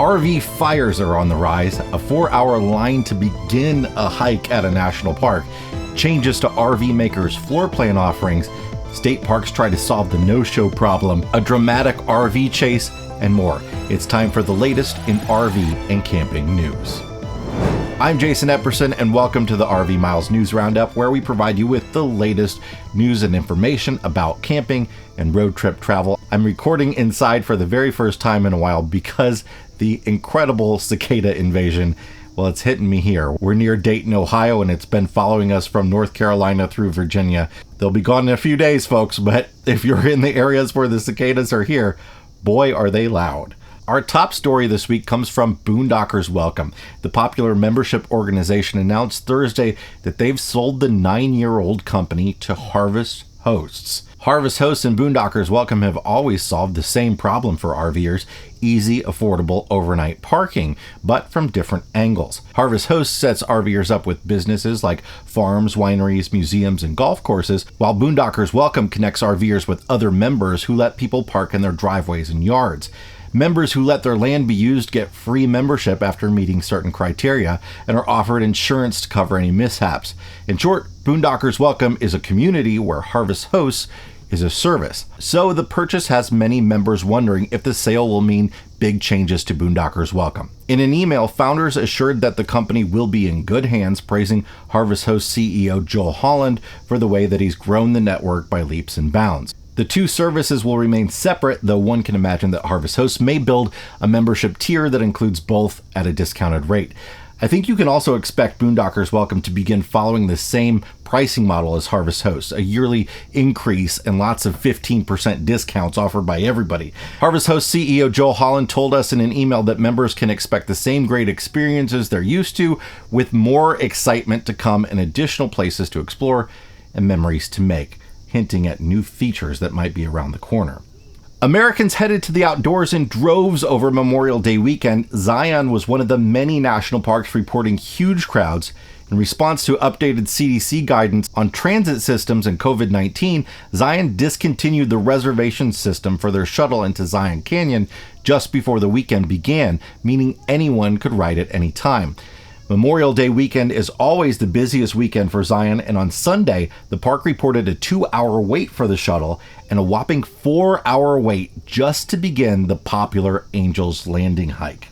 RV fires are on the rise, a 4-hour line to begin a hike at a national park, changes to RV makers' floor plan offerings, state parks try to solve the no-show problem, a dramatic RV chase, and more. It's time for the latest in RV and camping news. I'm Jason Epperson, and welcome to the RV Miles News Roundup, where we provide you with the latest news and information about camping and road trip travel. I'm recording inside for the very first time in a while because the incredible cicada invasion, well, it's hitting me here. We're near Dayton, Ohio, and it's been following us from North Carolina through Virginia. They'll be gone in a few days, folks, but if you're in the areas where the cicadas are here, boy, are they loud. Our top story this week comes from Boondockers Welcome. The popular membership organization announced Thursday that they've sold the 9-year-old company to Harvest Hosts. Harvest Hosts and Boondockers Welcome have always solved the same problem for RVers: easy, affordable overnight parking, but from different angles. Harvest Hosts sets RVers up with businesses like farms, wineries, museums, and golf courses, while Boondockers Welcome connects RVers with other members who let people park in their driveways and yards. Members who let their land be used get free membership after meeting certain criteria and are offered insurance to cover any mishaps. In short, Boondockers Welcome is a community where Harvest Hosts is a service. So the purchase has many members wondering if the sale will mean big changes to Boondockers Welcome. In an email, founders assured that the company will be in good hands, praising Harvest Hosts CEO Joel Holland for the way that he's grown the network by leaps and bounds. The two services will remain separate, though one can imagine that Harvest Hosts may build a membership tier that includes both at a discounted rate. I think you can also expect Boondockers Welcome to begin following the same pricing model as Harvest Hosts, a yearly increase and lots of 15% discounts offered by everybody. Harvest Hosts CEO Joel Holland told us in an email that members can expect the same great experiences they're used to, with more excitement to come and additional places to explore and memories to make, hinting at new features that might be around the corner. Americans headed to the outdoors in droves over Memorial Day weekend. Zion was one of the many national parks reporting huge crowds. In response to updated CDC guidance on transit systems and COVID-19, Zion discontinued the reservation system for their shuttle into Zion Canyon just before the weekend began, meaning anyone could ride at any time. Memorial Day weekend is always the busiest weekend for Zion, and on Sunday, the park reported a 2-hour wait for the shuttle and a whopping 4-hour wait just to begin the popular Angels Landing hike.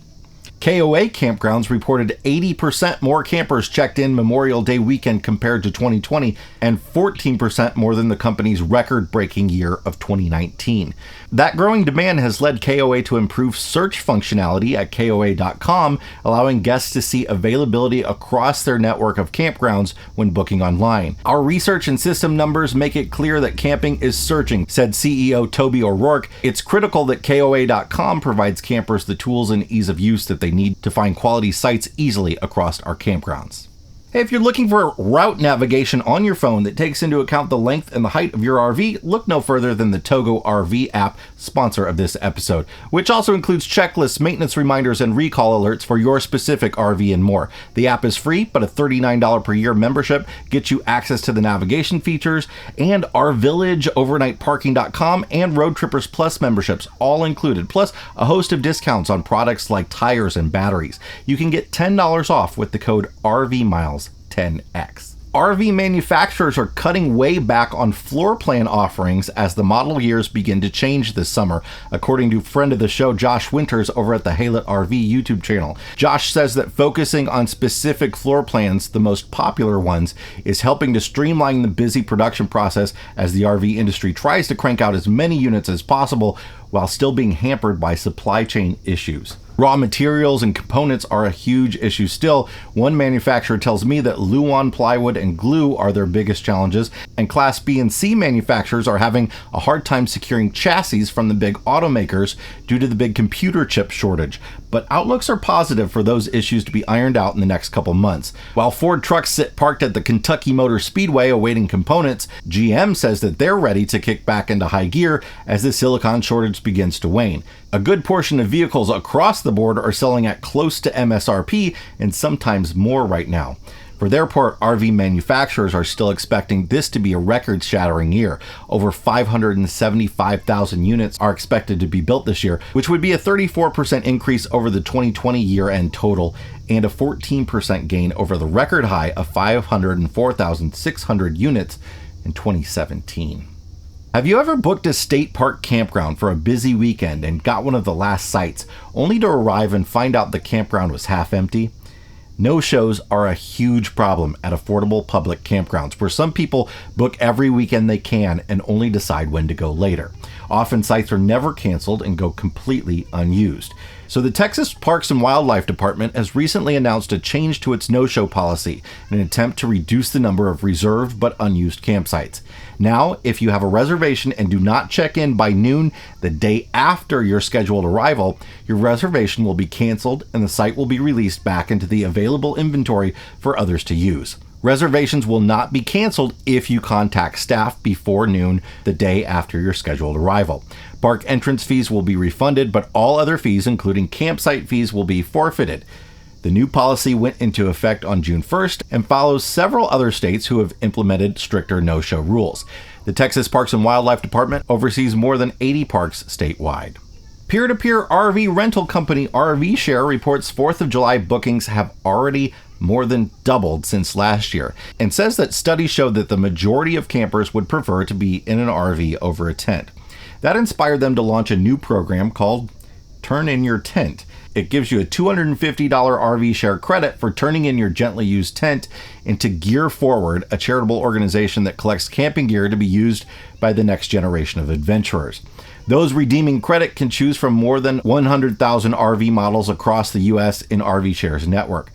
KOA campgrounds reported 80% more campers checked in Memorial Day weekend compared to 2020, and 14% more than the company's record-breaking year of 2019. That growing demand has led KOA to improve search functionality at KOA.com, allowing guests to see availability across their network of campgrounds when booking online. Our research and system numbers make it clear that camping is surging, said CEO Toby O'Rourke. It's critical that KOA.com provides campers the tools and ease of use that they need to find quality sites easily across our campgrounds. Hey, if you're looking for route navigation on your phone that takes into account the length and the height of your RV, look no further than the TOGO RV app, sponsor of this episode, which also includes checklists, maintenance reminders, and recall alerts for your specific RV and more. The app is free, but a $39 per year membership gets you access to the navigation features and our Village, OvernightParking.com, and Road Trippers Plus memberships, all included, plus a host of discounts on products like tires and batteries. You can get $10 off with the code RVMiles10X. RV manufacturers are cutting way back on floor plan offerings as the model years begin to change this summer, according to friend of the show Josh Winters over at the Haylett RV YouTube channel. Josh says that focusing on specific floor plans, the most popular ones, is helping to streamline the busy production process as the RV industry tries to crank out as many units as possible while still being hampered by supply chain issues. Raw materials and components are a huge issue still. One manufacturer tells me that Luan plywood and glue are their biggest challenges, and Class B and C manufacturers are having a hard time securing chassis from the big automakers due to the big computer chip shortage. But outlooks are positive for those issues to be ironed out in the next couple months. While Ford trucks sit parked at the Kentucky Motor Speedway awaiting components, GM says that they're ready to kick back into high gear as the silicon shortage begins to wane. A good portion of vehicles across the board are selling at close to MSRP and sometimes more right now. For their part, RV manufacturers are still expecting this to be a record-shattering year. Over 575,000 units are expected to be built this year, which would be a 34% increase over the 2020 year-end total and a 14% gain over the record high of 504,600 units in 2017. Have you ever booked a state park campground for a busy weekend and got one of the last sites, only to arrive and find out the campground was half empty? No-shows are a huge problem at affordable public campgrounds, where some people book every weekend they can and only decide when to go later. Often sites are never canceled and go completely unused. So the Texas Parks and Wildlife Department has recently announced a change to its no-show policy in an attempt to reduce the number of reserved but unused campsites. Now, if you have a reservation and do not check in by noon the day after your scheduled arrival, your reservation will be canceled and the site will be released back into the available inventory for others to use. Reservations will not be canceled if you contact staff before noon the day after your scheduled arrival. Park entrance fees will be refunded, but all other fees, including campsite fees, will be forfeited. The new policy went into effect on June 1st and follows several other states who have implemented stricter no-show rules. The Texas Parks and Wildlife Department oversees more than 80 parks statewide. Peer-to-peer RV rental company RV Share reports 4th of July bookings have already more than doubled since last year, and says that studies show that the majority of campers would prefer to be in an RV over a tent. That inspired them to launch a new program called Turn In Your Tent. It gives you a $250 RV Share credit for turning in your gently used tent into Gear Forward, a charitable organization that collects camping gear to be used by the next generation of adventurers. Those redeeming credit can choose from more than 100,000 RV models across the U.S. in RV Share's network.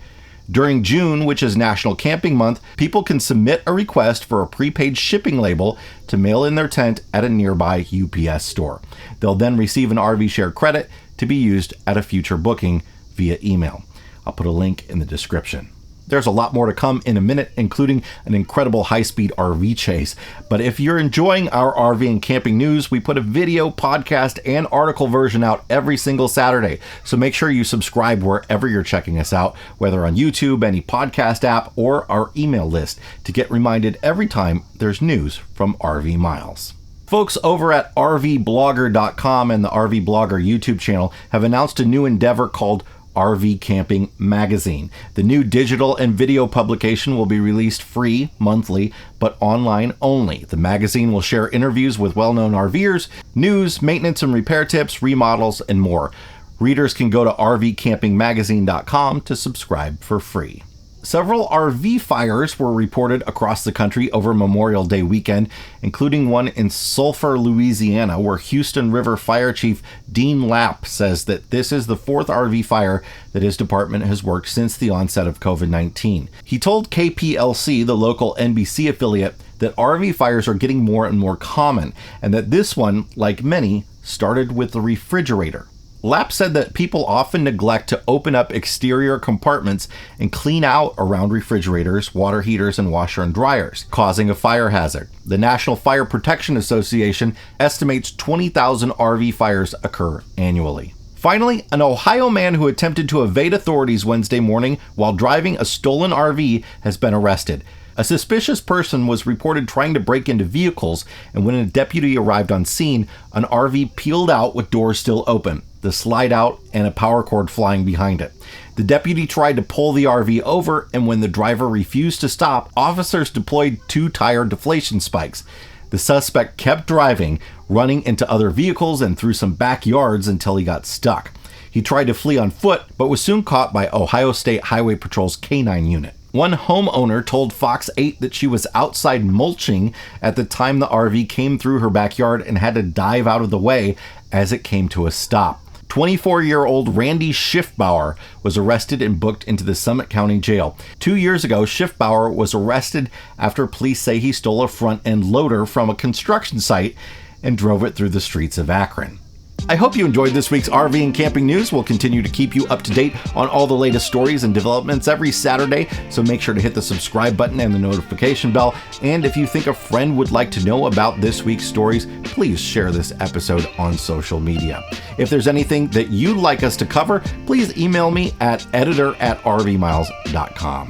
During June, which is National Camping Month, people can submit a request for a prepaid shipping label to mail in their tent at a nearby UPS store. They'll then receive an RV Share credit to be used at a future booking via email. I'll put a link in the description. There's a lot more to come in a minute, including an incredible high-speed RV chase. But if you're enjoying our RV and camping news, we put a video, podcast, and article version out every single Saturday. So make sure you subscribe wherever you're checking us out, whether on YouTube, any podcast app, or our email list, to get reminded every time there's news from RV Miles. Folks over at RVblogger.com and the RV Blogger YouTube channel have announced a new endeavor called RV Camping Magazine. The new digital and video publication will be released free monthly, but online only. The magazine will share interviews with well-known RVers, news, maintenance and repair tips, remodels, and more. Readers can go to rvcampingmagazine.com to subscribe for free. Several RV fires were reported across the country over Memorial Day weekend, including one in Sulphur, Louisiana, where Houston River Fire Chief Dean Lapp says that this is the 4th RV fire that his department has worked since the onset of COVID-19. He told KPLC, the local NBC affiliate, that RV fires are getting more and more common, and that this one, like many, started with the refrigerator. Lapp said that people often neglect to open up exterior compartments and clean out around refrigerators, water heaters, and washer and dryers, causing a fire hazard. The National Fire Protection Association estimates 20,000 RV fires occur annually. Finally, an Ohio man who attempted to evade authorities Wednesday morning while driving a stolen RV has been arrested. A suspicious person was reported trying to break into vehicles, and when a deputy arrived on scene, an RV peeled out with doors still open, the slide out, and a power cord flying behind it. The deputy tried to pull the RV over, and when the driver refused to stop, officers deployed 2 tire deflation spikes. The suspect kept driving, running into other vehicles and through some backyards until he got stuck. He tried to flee on foot, but was soon caught by Ohio State Highway Patrol's K-9 unit. One homeowner told Fox 8 that she was outside mulching at the time the RV came through her backyard and had to dive out of the way as it came to a stop. 24-year-old Randy Schiffbauer was arrested and booked into the Summit County Jail. 2 years ago, Schiffbauer was arrested after police say he stole a front-end loader from a construction site and drove it through the streets of Akron. I hope you enjoyed this week's RV and camping news. We'll continue to keep you up to date on all the latest stories and developments every Saturday, so make sure to hit the subscribe button and the notification bell. And if you think a friend would like to know about this week's stories, please share this episode on social media. If there's anything that you'd like us to cover, please email me at editor@rvmiles.com.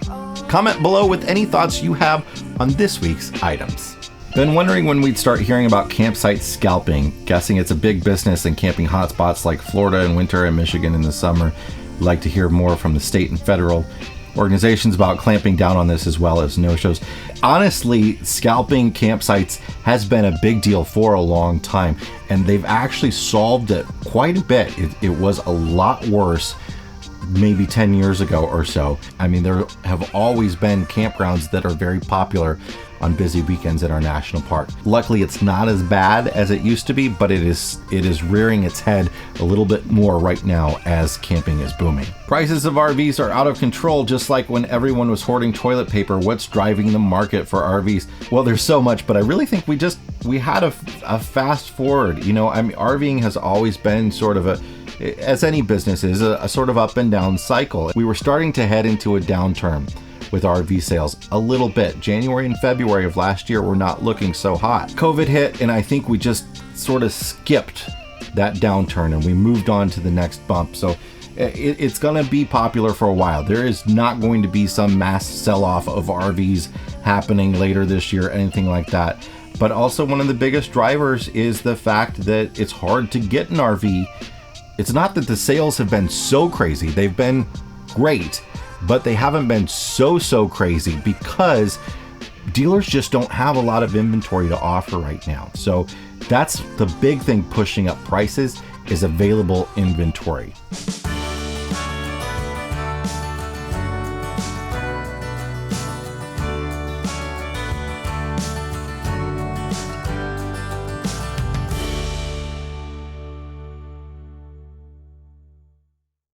Comment below with any thoughts you have on this week's items. Been wondering when we'd start hearing about campsite scalping. Guessing it's a big business in camping hotspots like Florida in winter and Michigan in the summer. We'd like to hear more from the state and federal organizations about clamping down on this, as well as no-shows. Honestly, scalping campsites has been a big deal for a long time, and they've actually solved it quite a bit. It was a lot worse maybe 10 years ago or so. I mean, there have always been campgrounds that are very popular on busy weekends in our national park. Luckily, it's not as bad as it used to be, but it is rearing its head a little bit more right now as camping is booming. Prices of RVs are out of control, just like when everyone was hoarding toilet paper. What's driving the market for RVs? Well, there's so much, but I really think we had a fast forward. You know, I mean, RVing has always been sort of as any business is, a sort of up and down cycle. We were starting to head into a downturn with RV sales a little bit. January and February of last year were not looking so hot. COVID hit, and I think we just sort of skipped that downturn and we moved on to the next bump. So it's going to be popular for a while. There is not going to be some mass sell-off of RVs happening later this year, anything like that. But also, one of the biggest drivers is the fact that it's hard to get an RV. It's not that the sales have been so crazy. They've been great, but they haven't been so crazy because dealers just don't have a lot of inventory to offer right now. So that's the big thing pushing up prices, is available inventory.